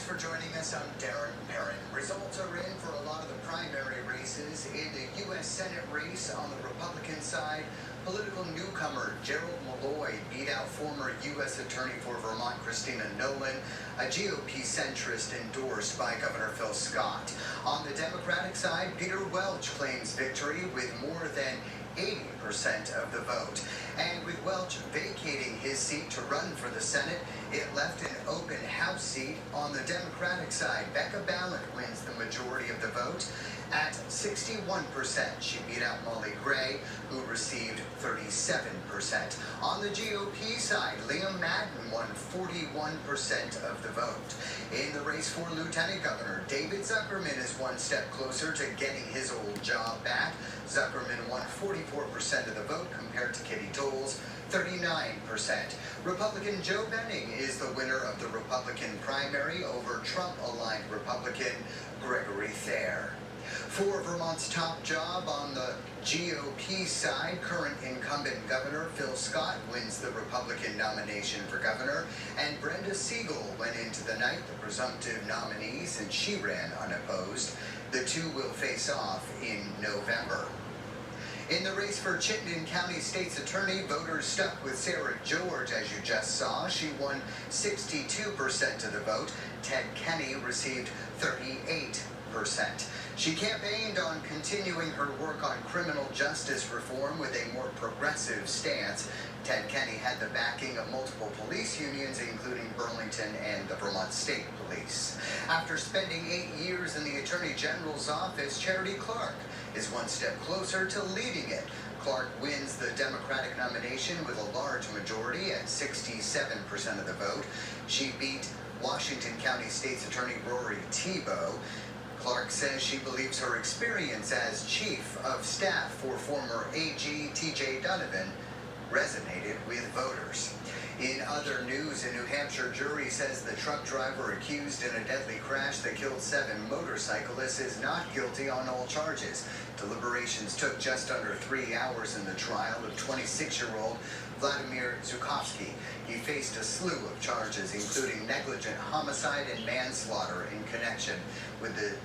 for joining us. I'm Darren Perrin. Results are in for a lot of the primary races. In the U.S. Senate race on the Republican side, political newcomer Gerald Malloy beat out former U.S. Attorney for Vermont Christina Nolan, a GOP centrist endorsed by Governor Phil Scott. On the Democratic side, Peter Welch claims victory with more than 80% of the vote. And with Welch vacating his seat to run for the Senate, it left an open House seat on the Democratic side. Becca Balint wins the majority of the vote at 61%. She beat out Molly Gray, who received 37%. On the GOP side, Liam Madden won 41% of the vote. In the race for Lieutenant Governor, David Zuckerman is one step closer to getting his old job back. Zuckerman won 44% of the vote compared to Kitty Dole's 39%. Republican Joe Benning is the winner of the Republican primary over Trump-aligned Republican Gregory Thayer. For Vermont's top job on the GOP side, current incumbent Governor Phil Scott wins the Republican nomination for governor, and Brenda Siegel went into the night the presumptive nominee since she ran unopposed. The two will face off in November. In the race for Chittenden County State's Attorney, voters stuck with Sarah George, as you just saw. She won 62% of the vote. Ted Kenny received 38%. She campaigned on continuing her work on criminal justice reform with a more progressive stance. Ted Kenny had the backing of multiple police unions, including Burlington and the Vermont State Police. After spending 8 years in the Attorney General's office, Charity Clark is one step closer to leading it. Clark wins the Democratic nomination with a large majority at 67% of the vote. She beat Washington County State's Attorney Rory Thibeault. Clark says she believes her experience as chief of staff for former AG T.J. Donovan resonated with voters. In other news, a New Hampshire jury says the truck driver accused in a deadly crash that killed 7 motorcyclists is not guilty on all charges. Deliberations took just under 3 hours in the trial of 26-year-old Vladimir Zhukovsky. He faced a slew of charges, including negligent homicide and manslaughter in connection with the